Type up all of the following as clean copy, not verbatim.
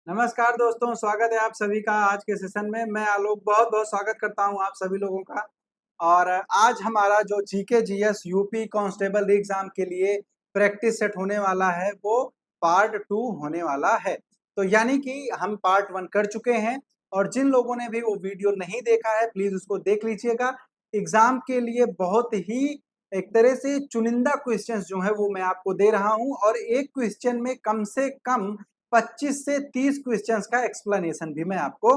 नमस्कार दोस्तों, स्वागत है आप सभी का आज के सेशन में। मैं आलोक बहुत-बहुत स्वागत करता हूं आप सभी लोगों का। और आज हमारा जो GK GS UP constable exam के लिए प्रैक्टिस सेट होने वाला है, वो पार्ट 2 होने वाला है। तो यानी कि हम पार्ट 1 कर चुके हैं और जिन लोगों ने भी वो वीडियो नहीं देखा है, प्लीज़ उसको देख लीजिएगा। एग्जाम के लिए बहुत ही एक तरह से चुनिंदा क्वेश्चंस जो हैं, वो मैं आपको दे रहा हूं और एक क्वेश्चन में कम से कम 25 से 30 क्वेश्चंस का एक्सप्लेनेशन भी मैं आपको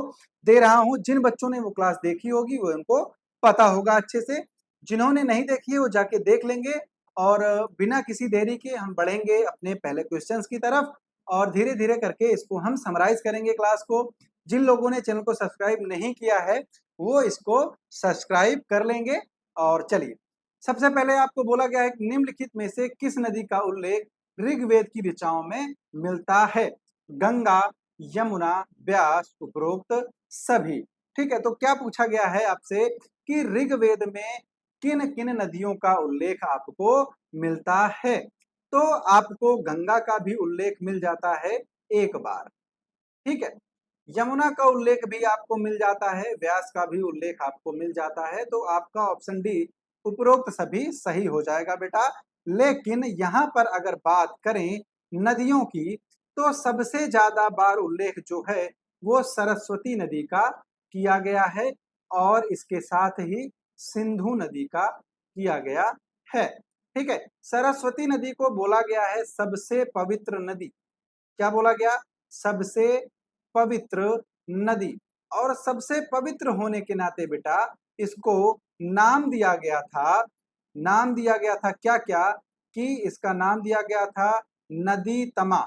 दे रहा हूं। जिन बच्चों ने वो क्लास देखी होगी वो उनको पता होगा अच्छे से। जिन्होंने नहीं देखी है वो जाके देख लेंगे और बिना किसी देरी के हम बढ़ेंगे अपने पहले क्वेश्चंस की तरफ और धीरे-धीरे करके इसको हम समराइज करेंगे क्लास को। जिन लोगों ने चैनल को सब्सक्राइब नहीं किया है, वो इसको सब्सक्राइब कर लेंगे। और चलिए, सबसे पहले आपको बोला गया है कि निम्नलिखित में से किस नदी का उल्लेख ऋग्वेद की ऋचाओं में मिलता है? गंगा, यमुना, व्यास, उपरोक्त सभी। ठीक है, तो क्या पूछा गया है आपसे कि ऋग्वेद में किन-किन नदियों का उल्लेख आपको मिलता है? तो आपको गंगा का भी उल्लेख मिल जाता है एक बार, ठीक है? यमुना का उल्लेख भी आपको मिल जाता है, व्यास का भी उल्लेख आपको मिल जाता है, तो आपका ऑप्शन डी उपरोक्त सभी सही हो जाएगा बेटा। लेकिन यहाँ पर अगर बात करें नदियों की, तो सबसे ज़्यादा बार उल्लेख जो है, वो सरस्वती नदी का किया गया है और इसके साथ ही सिंधु नदी का किया गया है, ठीक है? सरस्वती नदी को बोला गया है सबसे पवित्र नदी। क्या बोला गया? सबसे पवित्र नदी। और सबसे पवित्र होने के नाते बेटा इसको नाम दिया गया था क्या-क्या? कि इसका नाम दिया गया था नदी तमा,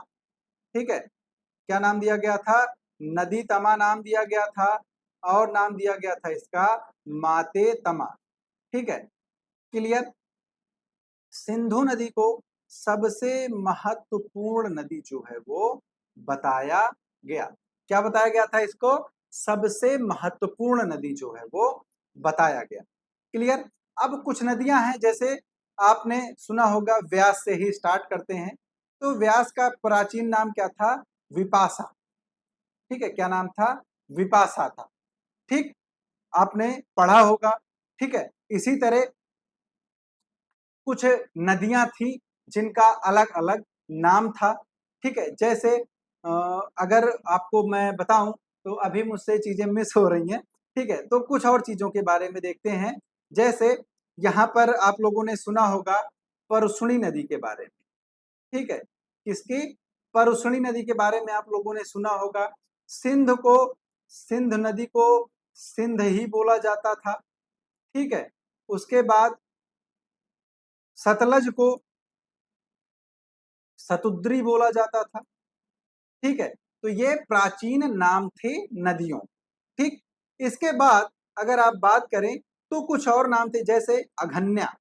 ठीक है? क्या नाम दिया गया था? नदी तमा नाम दिया गया था और नाम दिया गया था इसका माते तमा, ठीक है? क्लियर? सिंधु नदी को सबसे महत्वपूर्ण नदी जो है वो बताया गया। क्या बताया गया था इसको? सबसे महत्वपूर्ण नदी जो है वो बताया गया। क्लियर? अब कुछ नदियां हैं, जैसे आपने सुना होगा व्यास से ही स्टार्ट करते हैं। तो व्यास का प्राचीन नाम क्या था? विपाशा, ठीक है? क्या नाम था? विपाशा था, ठीक? आपने पढ़ा होगा, ठीक है? इसी तरह कुछ नदियां थी जिनका अलग-अलग नाम था, ठीक है? जैसे अगर आपको मैं बताऊं तो अभी मुझसे चीजें मिस हो रही हैं, ठीक है? तो कुछ और चीजों के बारे में देखते हैं। जैसे यहाँ पर आप लोगों ने सुना होगा परसुनी नदी के बारे में, ठीक है? किसकी? परसुनी नदी के बारे में आप लोगों ने सुना होगा। सिंध नदी को सिंध ही बोला जाता था, ठीक है? उसके बाद सतलज को सतुद्री बोला जाता था, ठीक है? तो ये प्राचीन नाम थे नदियों, ठीक? इसके बाद अगर आप बात करें तो कुछ और नाम थे, जैसे अघन्या,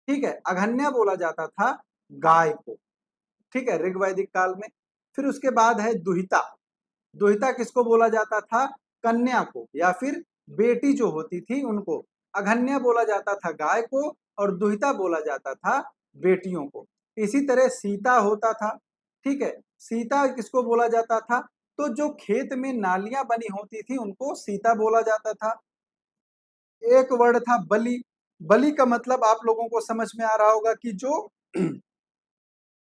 ठीक है? अघन्या बोला जाता था गाय को, ठीक है? ऋग्वैदिक काल में। फिर उसके बाद है दुहिता। दुहिता किसको बोला जाता था? कन्या को या फिर बेटी जो होती थी उनको। अघन्या बोला जाता था गाय को और दुहिता बोला जाता था बेटियों को। इसी तरह सीता होता था, ठीक है? सीता किसको बोला जाता था? तो जो खेत में नालियां बनी होती थी उनको सीता बोला जाता था। एक वर्ड था बलि। बलि का मतलब आप लोगों को समझ में आ रहा होगा कि जो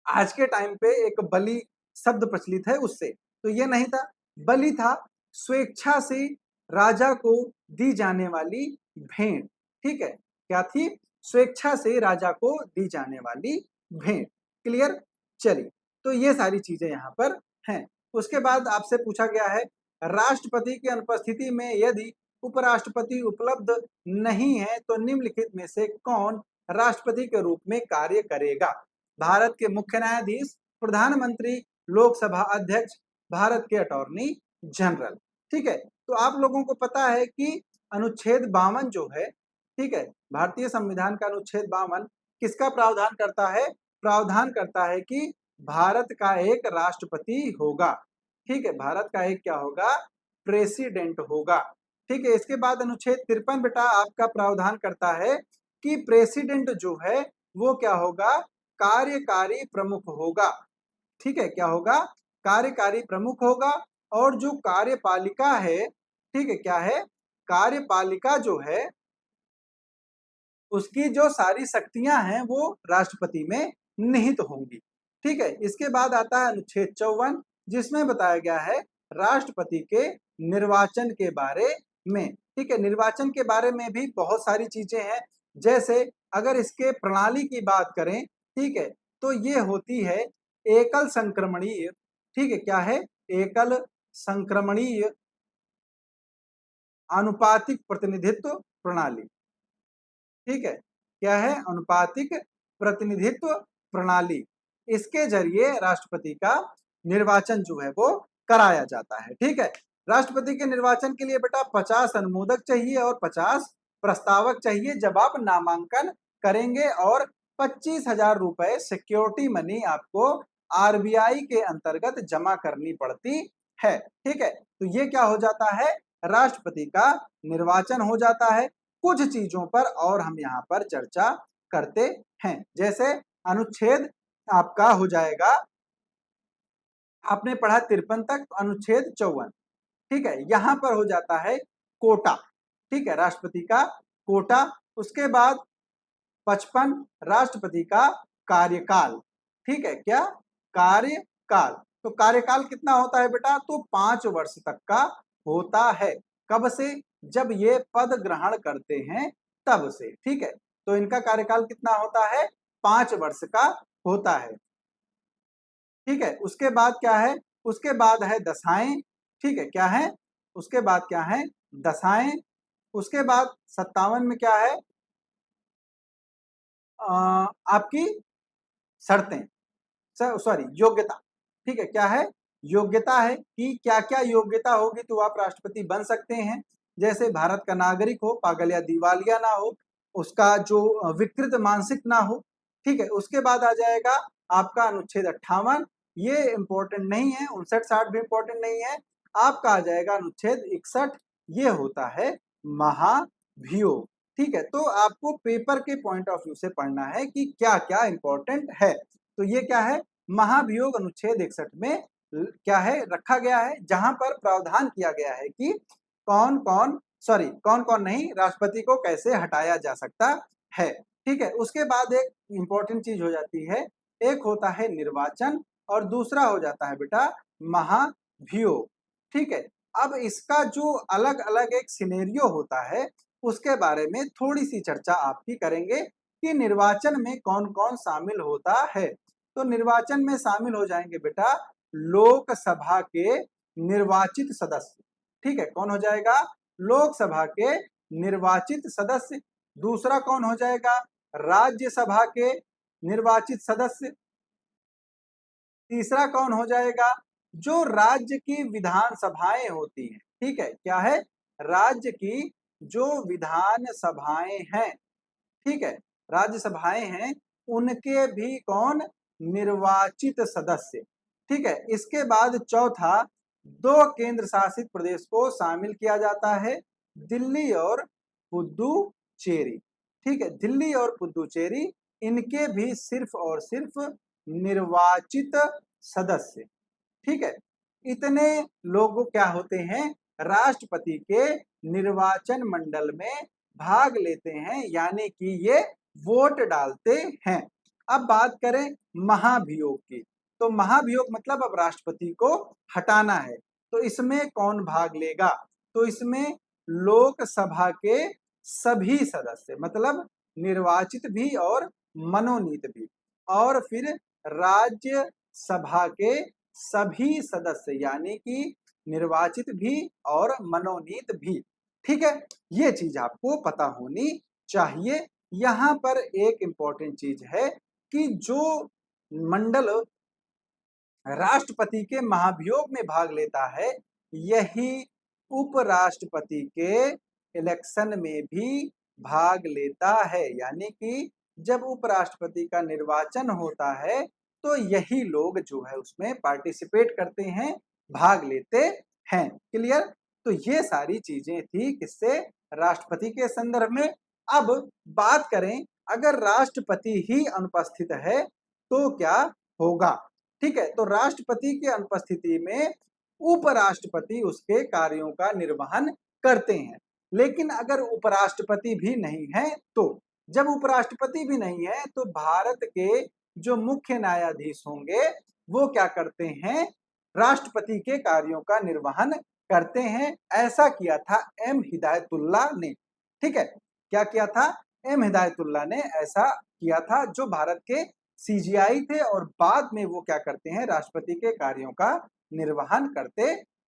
आज के टाइम पे एक बलि शब्द प्रचलित है उससे, तो ये नहीं था। बलि था स्वेच्छा से राजा को दी जाने वाली भेंट, ठीक है? क्या थी? स्वेच्छा से राजा को दी जाने वाली भेंट। क्लियर? चलिए, तो ये सारी चीजें यहाँ पर हैं। उसके बाद आपसे पूछा गया है राष्ट्रपति की अनुपस्थिति में यदि उपराष्ट्रपति उपलब्ध नहीं है तो निम्नलिखित में से कौन राष्ट्रपति के रूप में कार्य करेगा? भारत के मुख्य न्यायाधीश, प्रधानमंत्री, लोकसभा अध्यक्ष, भारत के अटॉर्नी जनरल, ठीक है? तो आप लोगों को पता है कि अनुच्छेद 52 जो है, ठीक है? भारतीय संविधान का अनुच्छेद 52 किसका प्रावधान करता है? प्रावधान करता है कि भारत का एक राष्ट्रपति होगा, ठीक है? भारत का एक क्या होगा? प्रेसिडेंट होगा, ठीक है? इसके बाद अनुच्छेद 53 बेटा आपका प्रावधान करता है कि प्रेसिडेंट जो है वो क्या होगा? कार्यकारी प्रमुख होगा, ठीक है? क्या होगा? कार्यकारी प्रमुख होगा, और जो कार्यपालिका है, ठीक है, क्या है, कार्यपालिका जो है उसकी जो सारी शक्तियां हैं वो राष्ट्रपति में निहित होंगी। ठीक है, इसके बाद आता है अनुच्छेद 54, जिसमें बताया गया है राष्ट्रपति के निर्वाचन के बारे में। ठीक है, निर्वाचन के बारे में भी बहुत सारी चीजें हैं। जैसे अगर इसके प्रणाली की बात करें, ठीक है, तो ये होती है एकल संक्रमणीय, ठीक है, क्या है, एकल संक्रमणीय आनुपातिक प्रतिनिधित्व प्रणाली। ठीक है, क्या है, अनुपातिक प्रतिनिधित्व प्रणाली। इसके जरिए राष्ट्रपति का निर्वाचन जो है वो कराया जाता है। ठीक है, राष्ट्रपति के निर्वाचन के लिए बेटा 50 अनुमोदक चाहिए और 50 प्रस्तावक चाहिए जब आप नामांकन करेंगे, और 25,000 रुपए सिक्योरिटी मनी आपको आरबीआई के अंतर्गत जमा करनी पड़ती है। ठीक है, तो ये क्या हो जाता है, राष्ट्रपति का निर्वाचन हो जाता है। कुछ चीजों पर और हम यहाँ पर चर्चा करते हैं। जैसे अनुच्छेद आपका हो जाएगा, आपने पढ़ा 53 तक, तो अनुच्छेद 54, ठीक है, यहाँ पर हो जाता है कोटा। ठीक है, राष्ट्रपति का कोटा। उसके बाद 55 राष्ट्रपति का कार्यकाल। ठीक है, क्या, कार्यकाल। तो कार्यकाल कितना होता है बेटा, तो 5 वर्ष तक का होता है। कब से, जब ये पद ग्रहण करते हैं तब से। ठीक है, तो इनका कार्यकाल कितना होता है, 5 वर्ष का होता है। ठीक है, उसके बाद क्या है, उसके बाद है दशाएं। ठीक है, क्या है, उसके बाद क्या है, दशाएं। उसके बाद 57 में क्या है, आपकी शर्तें, सॉरी योग्यता। ठीक है, क्या है, योग्यता है कि क्या क्या योग्यता होगी तो आप राष्ट्रपति बन सकते हैं। जैसे भारत का नागरिक हो, पागल या दिवालिया ना हो, उसका जो विकृत मानसिक ना हो। ठीक है, उसके बाद आ जाएगा आपका अनुच्छेद 58, ये इंपॉर्टेंट नहीं है, 59-60 भी इंपॉर्टेंट नहीं है। आपका आ जाएगा अनुच्छेद 61, ये होता है महाभियोग। ठीक है, तो आपको पेपर के पॉइंट ऑफ व्यू से पढ़ना है कि क्या क्या इंपॉर्टेंट है। तो ये क्या है, महाभियोग अनुच्छेद 61 में क्या है रखा गया है, जहां पर प्रावधान किया गया है कि कौन कौन, सॉरी कौन कौन नहीं, राष्ट्रपति को कैसे हटाया जा सकता है। ठीक है, उसके बाद एक इंपॉर्टेंट चीज हो जाती है, एक होता है निर्वाचन और दूसरा हो जाता है बेटा महाभियोग। ठीक है, अब इसका जो अलग अलग एक सिनेरियो होता है उसके बारे में थोड़ी सी चर्चा आपकी करेंगे कि निर्वाचन में कौन कौन शामिल होता है। तो निर्वाचन में शामिल हो जाएंगे बेटा लोकसभा के निर्वाचित सदस्य। ठीक है, कौन हो जाएगा, लोकसभा के निर्वाचित सदस्य। दूसरा कौन हो जाएगा, राज्यसभा के निर्वाचित सदस्य। तीसरा कौन हो जाएगा, जो राज्य की विधानसभाएं होती हैं। ठीक है, क्या है, राज्य की जो विधान सभाएं हैं, ठीक है, राज्यसभाएं हैं, उनके भी कौन, निर्वाचित सदस्य। ठीक है, इसके बाद चौथा, 2 केंद्र शासित प्रदेश को शामिल किया जाता है, दिल्ली और पुदुचेरी। ठीक है, दिल्ली और पुदुचेरी, इनके भी सिर्फ और सिर्फ निर्वाचित सदस्य। ठीक है, इतने लोग क्या होते हैं, राष्ट्रपति के निर्वाचन मंडल में भाग लेते हैं, यानी कि ये वोट डालते हैं। अब बात करें महाभियोग की, तो महाभियोग मतलब अब राष्ट्रपति को हटाना है, तो इसमें कौन भाग लेगा, तो इसमें लोकसभा के सभी सदस्य, मतलब निर्वाचित भी और मनोनीत भी, और फिर राज्यसभा के सभी सदस्य, यानी कि निर्वाचित भी और मनोनीत भी। ठीक है, ये चीज आपको पता होनी चाहिए। यहाँ पर एक इंपॉर्टेंट चीज है कि जो मंडल राष्ट्रपति के महाभियोग में भाग लेता है, यही उपराष्ट्रपति के इलेक्शन में भी भाग लेता है। यानी कि जब उपराष्ट्रपति का निर्वाचन होता है तो यही लोग जो है उसमें पार्टिसिपेट करते हैं, भाग लेते हैं। क्लियर, तो ये सारी चीजें थी किससे, राष्ट्रपति के संदर्भ में। अब बात करें, अगर राष्ट्रपति ही अनुपस्थित है तो क्या होगा। ठीक है, तो राष्ट्रपति की अनुपस्थिति में उपराष्ट्रपति उसके कार्यों का निर्वहन करते हैं। लेकिन अगर उपराष्ट्रपति भी नहीं है तो जब उपराष्ट्रपति भी नहीं है तो भारत के जो मुख्य न्यायाधीश होंगे वो क्या करते हैं, राष्ट्रपति के कार्यों का निर्वहन करते हैं। ऐसा किया था एम हिदायतुल्लाह ने। ठीक है, क्या किया था, एम हिदायतुल्लाह ने ऐसा किया था, जो भारत के सीजीआई थे और बाद में वो क्या करते हैं, राष्ट्रपति के कार्यों का निर्वहन करते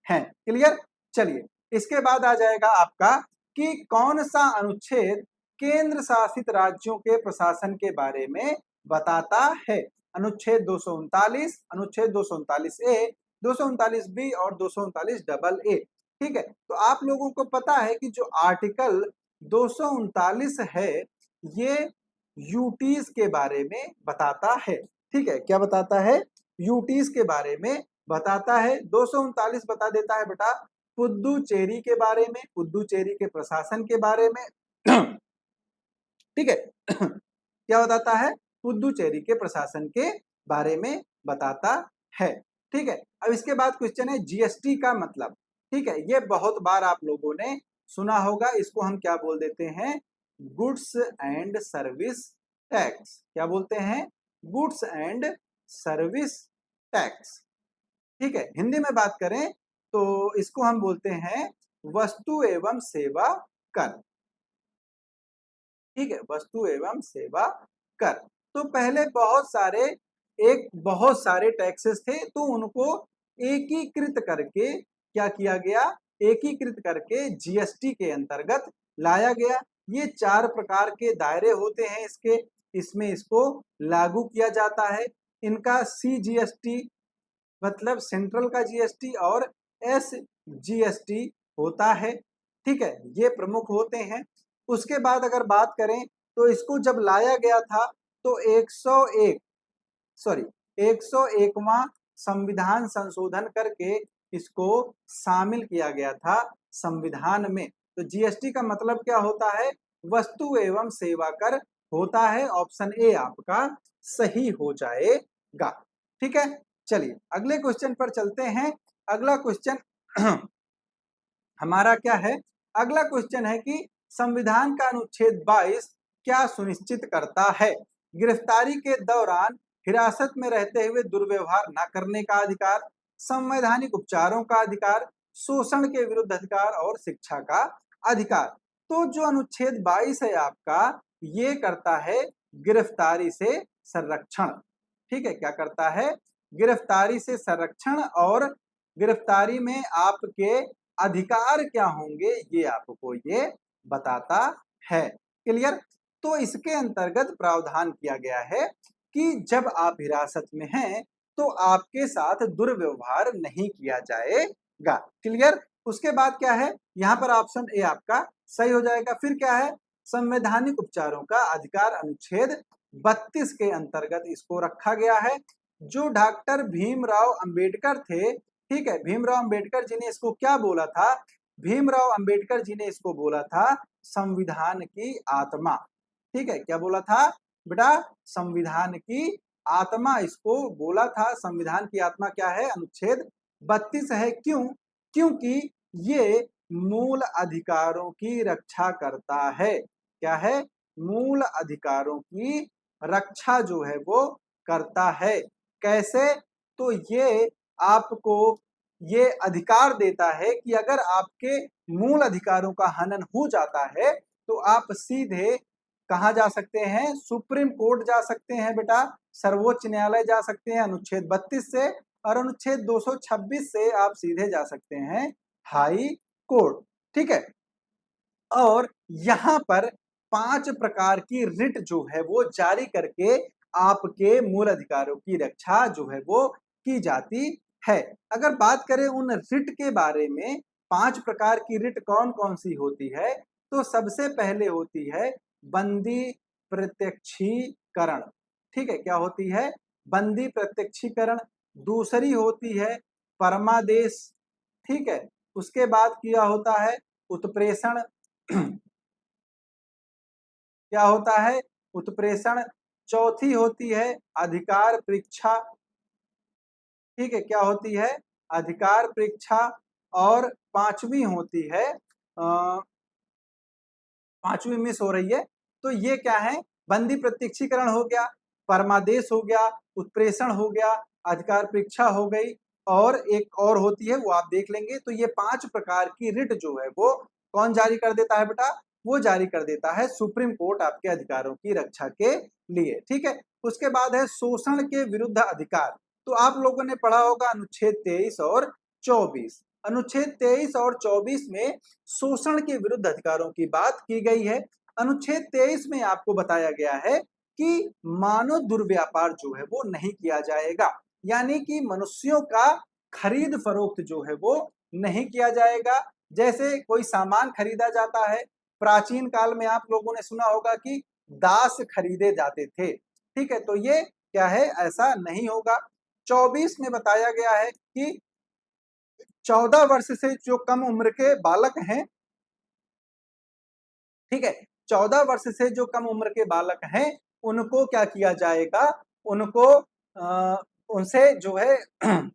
हैं। क्लियर। चलिए, इसके बाद आ जाएगा आपका कि कौन सा अनुच्छेद केंद्र शासित राज्यों के प्रशासन के बारे में बताता है। अनुच्छेद 239, अनुच्छेद 239 ए, 239 बी और 239 डबल ए। ठीक है, तो आप लोगों को पता है कि जो आर्टिकल 239 है ये यूटीज के बारे में बताता है। ठीक है, क्या बताता है, यूटीज के बारे में बताता है। 239 बता देता है बेटा पुद्दुचेरी के बारे में, पुद्दुचेरी के प्रशासन के बारे में। ठीक है, क्या बताता है, पुद्दुचेरी के प्रशासन के बारे में बताता है। ठीक है, अब इसके बाद क्वेश्चन है जीएसटी का मतलब। ठीक है, ये बहुत बार आप लोगों ने सुना होगा, इसको हम क्या बोल देते हैं, गुड्स एंड सर्विस टैक्स। क्या बोलते हैं, गुड्स एंड सर्विस टैक्स। ठीक है, हिंदी में बात करें तो इसको हम बोलते हैं वस्तु एवं सेवा कर। ठीक है, वस्तु एवं सेवा कर। तो पहले बहुत सारे टैक्सेस थे, तो उनको एकीकृत करके क्या किया गया, एकीकृत करके जीएसटी के अंतर्गत लाया गया। ये 4 प्रकार के दायरे होते हैं इसके, इसमें इसको लागू किया जाता है। इनका सीजीएसटी मतलब सेंट्रल का जीएसटी और एसजीएसटी होता है। ठीक है, ये प्रमुख होते हैं। उसके बाद अगर बात करें तो इसको जब लाया गया था तो 101वां संविधान संशोधन करके इसको शामिल किया गया था संविधान में। तो जीएसटी का मतलब क्या होता है, वस्तु एवं सेवा कर होता है। ऑप्शन ए आपका सही हो जाएगा। ठीक है, चलिए अगले क्वेश्चन पर चलते हैं। अगला क्वेश्चन हमारा क्या है, अगला क्वेश्चन है कि संविधान का अनुच्छेद 22 क्या सुनिश्चित करता है। गिरफ्तारी के दौरान हिरासत में रहते हुए दुर्व्यवहार न करने का अधिकार, संवैधानिक उपचारों का अधिकार, शोषण के विरुद्ध अधिकार और शिक्षा का अधिकार। तो जो अनुच्छेद 22 है आपका, ये करता है गिरफ्तारी से संरक्षण। ठीक है, क्या करता है, गिरफ्तारी से संरक्षण, और गिरफ्तारी में आपके अधिकार क्या होंगे ये आपको ये बताता है। क्लियर। तो इसके अंतर्गत प्रावधान किया गया है कि जब आप हिरासत में हैं तो आपके साथ दुर्व्यवहार नहीं किया जाएगा। क्लियर। उसके बाद क्या है, यहाँ पर ऑप्शन ए आपका सही हो जाएगा। फिर क्या है, संवैधानिक उपचारों का अधिकार अनुच्छेद 32 के अंतर्गत इसको रखा गया है। जो डॉक्टर भीमराव अंबेडकर थे, ठीक है, भीमराव अंबेडकर जी ने इसको क्या बोला था, भीमराव अंबेडकर जी ने इसको बोला था संविधान की आत्मा। ठीक है, क्या बोला था बेटा, संविधान की आत्मा इसको बोला था। संविधान की आत्मा क्या है, अनुच्छेद 32 है। क्यों, क्योंकि ये मूल अधिकारों की रक्षा करता है। क्या है, मूल अधिकारों की रक्षा जो है वो करता है। कैसे, तो ये आपको ये अधिकार देता है कि अगर आपके मूल अधिकारों का हनन हो जाता है तो आप सीधे कहाँ जा सकते हैं, सुप्रीम कोर्ट जा सकते हैं बेटा, सर्वोच्च न्यायालय जा सकते हैं अनुच्छेद 32 से, और अनुच्छेद 226 से आप सीधे जा सकते हैं हाई कोर्ट। ठीक है, और यहाँ पर 5 प्रकार की रिट जो है वो जारी करके आपके मूल अधिकारों की रक्षा जो है वो की जाती है। अगर बात करें उन रिट के बारे में, 5 प्रकार की रिट कौन कौन सी होती है, तो सबसे पहले होती है बंदी प्रत्यक्षीकरण। ठीक है, क्या होती है, बंदी प्रत्यक्षीकरण। दूसरी होती है परमादेश। ठीक है, उसके बाद क्या होता है उत्प्रेषण। क्या होता है, उत्प्रेषण। चौथी होती है अधिकार परीक्षा। ठीक है, क्या होती है, अधिकार परीक्षा, और पांचवी होती है, पांचवी मिस हो रही है, तो ये क्या है, बंदी प्रत्यक्षीकरण हो गया, परमादेश हो गया, उत्प्रेषण हो गया, अधिकार परीक्षा हो गई, और एक और होती है वो आप देख लेंगे। तो ये 5 प्रकार की रिट जो है वो कौन जारी कर देता है बेटा, वो जारी कर देता है सुप्रीम कोर्ट आपके अधिकारों की रक्षा के लिए। ठीक है, उसके बाद है शोषण के विरुद्ध अधिकार। तो आप लोगों ने पढ़ा होगा अनुच्छेद 23 और 24। अनुच्छेद 23 और 24 में शोषण के विरुद्ध अधिकारों की बात की गई है। अनुच्छेद 23 में आपको बताया गया है कि मानव दुर्व्यापार जो है वो नहीं किया जाएगा, यानी कि मनुष्यों का खरीद फरोख्त जो है वो नहीं किया जाएगा। जैसे कोई सामान खरीदा जाता है, प्राचीन काल में आप लोगों ने सुना होगा कि दास खरीदे जाते थे। ठीक है, तो ये क्या है, ऐसा नहीं होगा। 24 में बताया गया है कि 14 वर्ष से जो कम उम्र के बालक हैं, ठीक है, 14 वर्ष से जो कम उम्र के बालक हैं, उनको क्या किया जाएगा, उनको उनसे जो है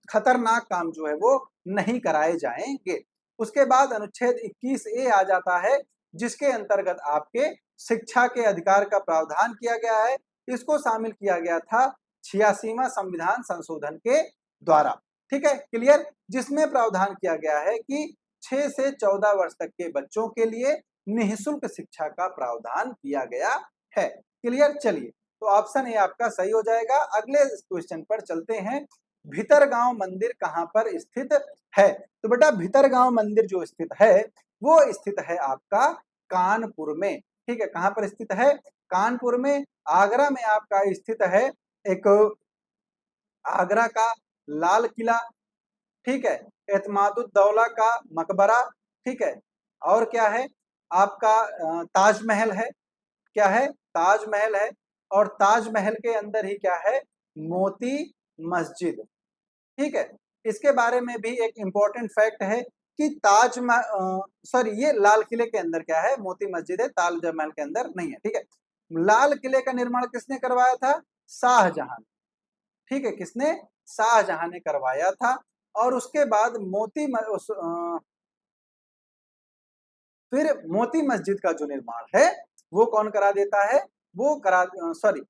खतरनाक काम जो है वो नहीं कराए जाएंगे। उसके बाद अनुच्छेद 21 ए आ जाता है, जिसके अंतर्गत आपके शिक्षा के अधिकार का प्रावधान किया गया है। इसको शामिल किया गया था 86वां संविधान संशोधन के द्वारा। ठीक है, क्लियर, जिसमें प्रावधान किया गया है कि 6 से 14 वर्ष तक के बच्चों के लिए निःशुल्क शिक्षा का प्रावधान किया गया है। क्लियर, चलिए, तो ऑप्शन ए आपका सही हो जाएगा। अगले क्वेश्चन पर चलते हैं, भीतरगांव मंदिर कहां पर स्थित है। तो बेटा भीतरगांव मंदिर जो स्थित है वो स्थित है आपका कानपुर में। ठीक है, कहां पर स्थित है, कानपुर में। आगरा में आपका स्थित है एक आगरा का लाल किला, ठीक है, एतमादुद्दौला का मकबरा, ठीक है, और क्या है आपका ताजमहल है, क्या है, ताजमहल है, और ताजमहल के अंदर ही क्या है, मोती मस्जिद। ठीक है, इसके बारे में भी एक इंपॉर्टेंट फैक्ट है कि सॉरी, ये लाल किले के अंदर क्या है, मोती मस्जिद है, ताजमहल के अंदर नहीं है। ठीक है, लाल किले का निर्माण किसने करवाया था, शाहजहां। ठीक है, किसने, शाहजहां ने करवाया था। और उसके बाद फिर मोती मस्जिद का जो निर्माण है वो कौन करा देता है, वो करा, सॉरी,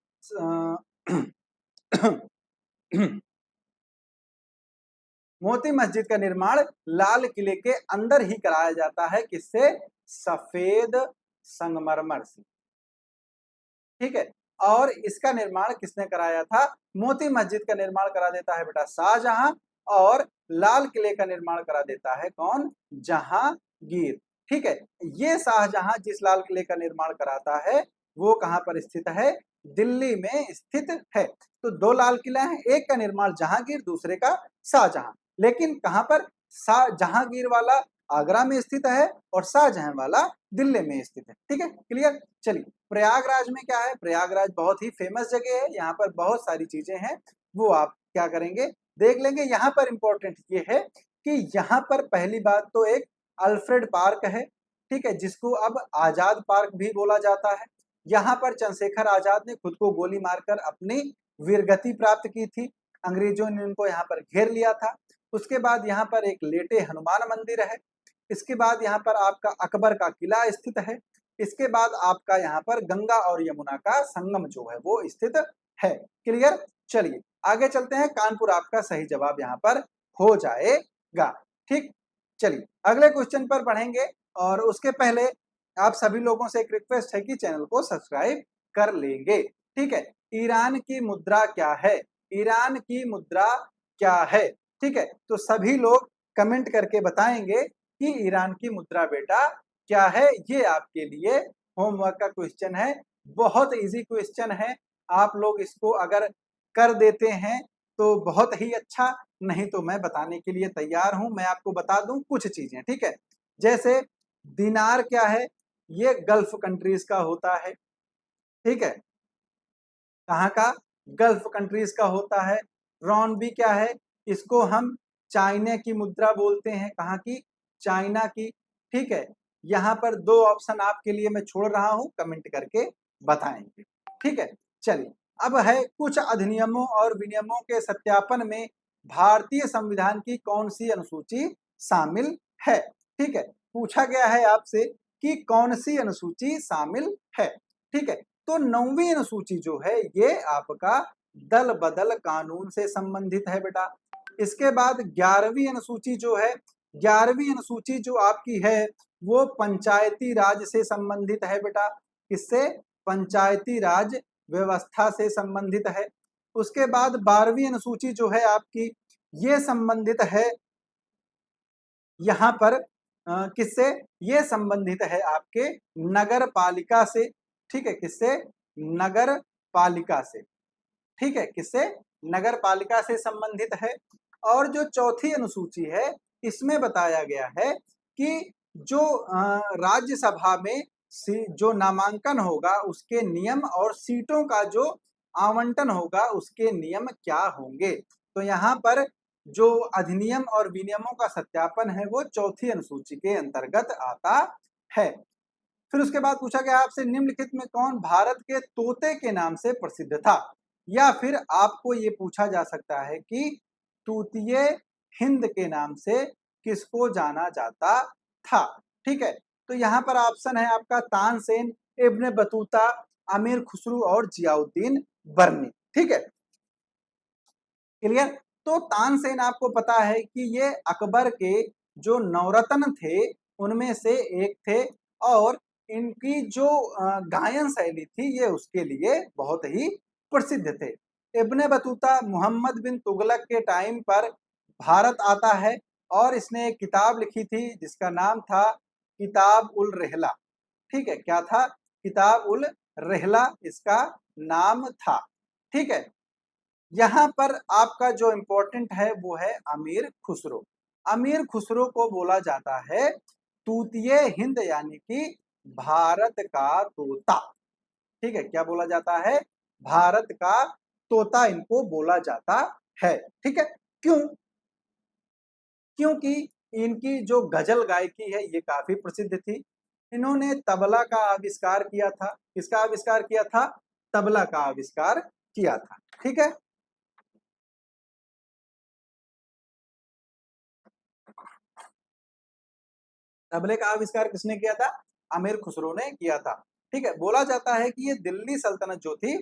मोती मस्जिद का निर्माण लाल किले के अंदर ही कराया जाता है, किससे, सफेद संगमरमर से। ठीक है, और इसका निर्माण किसने कराया था, मोती मस्जिद का निर्माण करा देता है बेटा शाहजहां, और लाल किले का निर्माण करा देता है कौन, जहांगीर। ठीक है, ये शाहजहां जिस लाल किले का निर्माण कराता है वो कहां पर स्थित है, दिल्ली में स्थित है। तो 2 लाल किला हैं, एक का निर्माण जहांगीर, दूसरे का शाहजहां। लेकिन कहां पर, जहांगीर वाला आगरा में स्थित है और शाहजहां वाला दिल्ली में स्थित है। ठीक है, क्लियर, चलिए। प्रयागराज में क्या है, प्रयागराज बहुत ही फेमस जगह है, यहाँ पर बहुत सारी चीजें हैं, वो आप क्या करेंगे, देख लेंगे। यहाँ पर इंपॉर्टेंट ये है कि यहाँ पर पहली बात तो एक अल्फ्रेड पार्क है, ठीक है, जिसको अब आजाद पार्क भी बोला जाता है। यहाँ पर चंद्रशेखर आजाद ने खुद को गोली मारकर अपनी वीरगति प्राप्त की थी, अंग्रेजों ने उनको यहाँ पर घेर लिया था। उसके बाद यहाँ पर एक लेटे हनुमान मंदिर है। इसके बाद यहाँ पर आपका अकबर का किला स्थित है। इसके बाद आपका यहाँ पर गंगा और यमुना का संगम जो है वो स्थित है। क्लियर, चलिए आगे चलते हैं, कानपुर आपका सही जवाब यहाँ पर हो जाएगा। ठीक, चलिए अगले क्वेश्चन पर बढ़ेंगे, और उसके पहले आप सभी लोगों से एक रिक्वेस्ट है कि चैनल को सब्सक्राइब कर लेंगे। ठीक है, ईरान की मुद्रा क्या है, ईरान की मुद्रा क्या है। ठीक है, तो सभी लोग कमेंट करके बताएंगे कि ईरान की मुद्रा बेटा क्या है। ये आपके लिए होमवर्क का क्वेश्चन है, बहुत इजी क्वेश्चन है। आप लोग इसको अगर कर देते हैं तो बहुत ही अच्छा, नहीं तो मैं बताने के लिए तैयार हूं। मैं आपको बता दूं कुछ चीजें, ठीक है, जैसे दिनार क्या है, ये गल्फ कंट्रीज का होता है। ठीक है, कहाँ का, गल्फ कंट्रीज का होता है। रॉनबी क्या है, इसको हम चाइना की मुद्रा बोलते हैं, कहाँ की, चाइना की। ठीक है, यहाँ पर 2 ऑप्शन आपके लिए मैं छोड़ रहा हूं, कमेंट करके बताएंगे। ठीक है, चलिए अब है कुछ अधिनियमों और विनियमों के सत्यापन में भारतीय संविधान की कौन सी अनुसूची शामिल है? ठीक है, पूछा गया है आपसे कि कौन सी अनुसूची शामिल है। ठीक है, तो 9वीं अनुसूची जो है ये आपका दल बदल कानून से संबंधित है बेटा। इसके बाद 11वीं अनुसूची जो है, 11वीं अनुसूची जो आपकी है वो पंचायती राज से संबंधित है बेटा। किससे? पंचायती राज व्यवस्था से संबंधित है। उसके बाद 12वीं अनुसूची जो है आपकी, ये संबंधित है यहाँ पर किससे? ये संबंधित है आपके नगर पालिका से। ठीक है, किससे? नगर पालिका से। ठीक है, किससे? नगर पालिका से संबंधित है। और जो चौथी अनुसूची है, इसमें बताया गया है कि जो राज्यसभा में जो नामांकन होगा उसके नियम और सीटों का जो आवंटन होगा उसके नियम क्या होंगे। तो यहाँ पर जो अधिनियम और विनियमों का सत्यापन है वो चौथी अनुसूची के अंतर्गत आता है। फिर उसके बाद पूछा गया आपसे, निम्नलिखित में कौन भारत के तोते के नाम से प्रसिद्ध था? या फिर आपको ये पूछा जा सकता है कि तूतिए हिंद के नाम से किसको जाना जाता था? ठीक है, तो यहाँ पर ऑप्शन है आपका तानसेन, इब्न बतूता, अमीर खुसरू और जियाउद्दीन बर्नी। ठीक है, क्लियर? तो तानसेन आपको पता है कि ये अकबर के जो नवरत्न थे उनमें से एक थे और इनकी जो गायन शैली थी ये उसके लिए बहुत ही प्रसिद्ध थे। इब्ने बतूता मोहम्मद बिन तुगलक के टाइम पर भारत आता है और इसने एक किताब लिखी थी जिसका नाम था किताब उल रहला। ठीक है, क्या था? किताब उल रहला इसका नाम था। ठीक है, यहाँ पर आपका जो इम्पोर्टेंट है वो है अमीर खुसरो। अमीर खुसरो को बोला जाता है तूतिए हिंद यानी कि भारत का तोता। ठीक है, क्या बोला जाता है? भारत का तोता इनको बोला जाता है। ठीक है, क्यों? क्योंकि इनकी जो गजल गायकी है ये काफी प्रसिद्ध थी। इन्होंने तबला का आविष्कार किया था। किसका आविष्कार किया था? तबला का आविष्कार किया था। ठीक है, तबले का आविष्कार किसने किया था? अमीर खुसरो ने किया था। ठीक है, बोला जाता है कि ये दिल्ली सल्तनत जो थी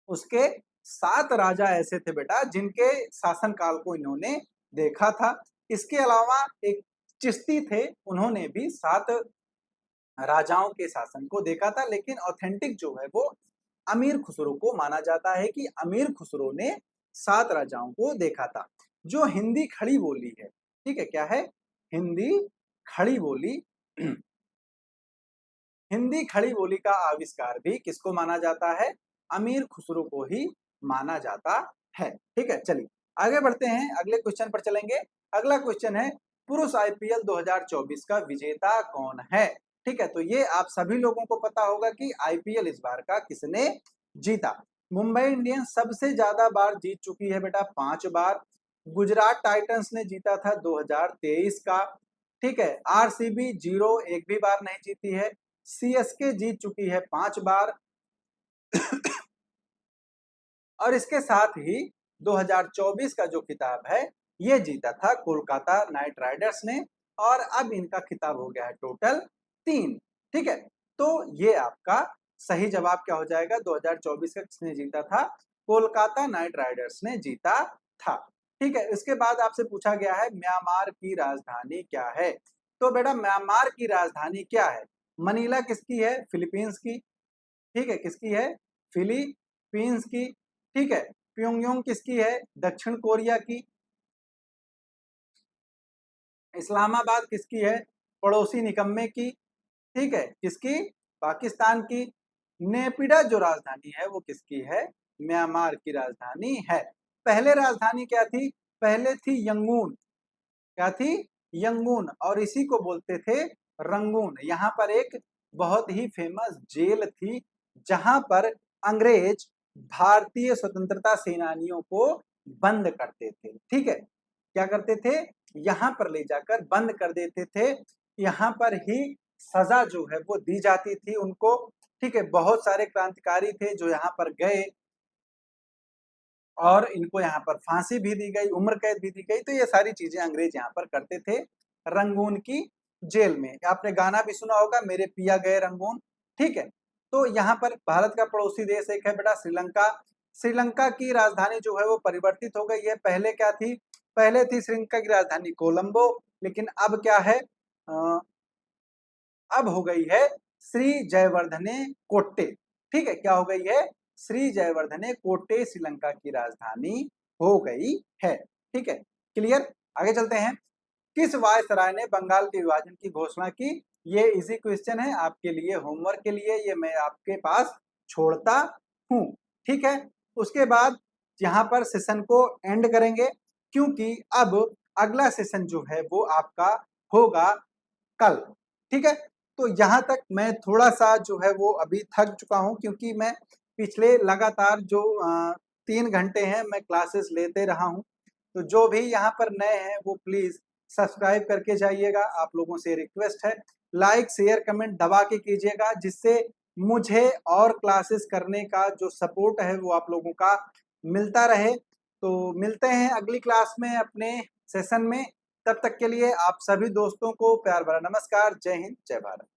उसके 7 राजा ऐसे थे बेटा जिनके शासनकाल को इन्होंने देखा था। इसके अलावा एक चिश्ती थे, उन्होंने भी 7 राजाओं के शासन को देखा था, लेकिन ऑथेंटिक जो है वो अमीर खुसरो को माना जाता है कि अमीर खुसरो ने 7 राजाओं को देखा था। जो हिंदी खड़ी बोली है, ठीक है, क्या है? हिंदी खड़ी बोली हिंदी खड़ी बोली का आविष्कार भी किसको माना जाता है? अमीर खुसरो को ही माना जाता है। ठीक है, चलिए आगे बढ़ते हैं, अगले क्वेश्चन पर चलेंगे। अगला क्वेश्चन है पुरुष आईपीएल 2024 का विजेता कौन है? ठीक है, तो ये आप सभी लोगों को पता होगा कि आईपीएल इस बार का किसने जीता। मुंबई इंडियंस सबसे ज्यादा बार जीत चुकी है बेटा, 5 बार। गुजरात टाइटंस ने जीता था 2023 का। ठीक है, आरसीबी जीरो एक भी बार नहीं जीती है। सीएसके जीत चुकी है 5 बार और इसके साथ ही 2024 का जो खिताब है ये जीता था कोलकाता नाइट राइडर्स ने और अब इनका खिताब हो गया है टोटल 3। ठीक है, तो ये आपका सही जवाब क्या हो जाएगा? 2024 का किसने जीता था? कोलकाता नाइट राइडर्स ने जीता था। ठीक है, इसके बाद आपसे पूछा गया है म्यांमार की राजधानी क्या है? तो बेटा म्यांमार की राजधानी क्या है? मनीला किसकी है? फिलीपींस की। ठीक है, किसकी है? फिलीपींस की। ठीक है, प्योंगयांग किसकी है? दक्षिण कोरिया की। इस्लामाबाद किसकी है? पड़ोसी निकम्मे की। ठीक है, किसकी? पाकिस्तान की। नेपिडा जो राजधानी है वो किसकी है? म्यांमार की राजधानी है। पहले राजधानी क्या थी? पहले थी यंगून। क्या थी? यंगून, और इसी को बोलते थे रंगून। यहाँ पर एक बहुत ही फेमस जेल थी जहां पर अंग्रेज भारतीय स्वतंत्रता सेनानियों को बंद करते थे। ठीक है, क्या करते थे? यहाँ पर ले जाकर बंद कर देते थे। यहाँ पर ही सजा जो है वो दी जाती थी उनको। ठीक है, बहुत सारे क्रांतिकारी थे जो यहाँ पर गए और इनको यहाँ पर फांसी भी दी गई, उम्र कैद भी दी गई। तो ये सारी चीजें अंग्रेज यहाँ पर करते थे रंगून की जेल में। आपने गाना भी सुना होगा, मेरे पिया गए रंगून, ठीक है। तो यहाँ पर भारत का पड़ोसी देश एक है बेटा श्रीलंका। श्रीलंका की राजधानी जो है वो परिवर्तित हो गई है। पहले क्या थी? पहले थी श्रीलंका की राजधानी कोलंबो, लेकिन अब क्या है? अब हो गई है श्री जयवर्धने कोट्टे। ठीक है, क्या हो गई है? श्री जयवर्धने कोट्टे श्रीलंका की राजधानी हो गई है। ठीक है, क्लियर। आगे चलते हैं। किस वायसराय ने बंगाल के विभाजन की घोषणा की? ये इजी क्वेश्चन है आपके लिए, होमवर्क के लिए, ये मैं आपके पास छोड़ता हूं। ठीक है, उसके बाद यहाँ पर सेशन को एंड करेंगे, क्योंकि अब अगला सेशन जो है वो आपका होगा कल। ठीक है, तो यहाँ तक मैं थोड़ा सा जो है वो अभी थक चुका हूँ, क्योंकि मैं पिछले लगातार जो 3 घंटे हैं मैं क्लासेस लेते रहा हूँ। तो जो भी यहाँ पर नए हैं वो प्लीज सब्सक्राइब करके जाइएगा, आप लोगों से रिक्वेस्ट है। लाइक शेयर कमेंट दबा के कीजिएगा, जिससे मुझे और क्लासेस करने का जो सपोर्ट है वो आप लोगों का मिलता रहे। तो मिलते हैं अगली क्लास में अपने सेशन में। तब तक के लिए आप सभी दोस्तों को प्यार भरा नमस्कार। जय हिंद, जय भारत।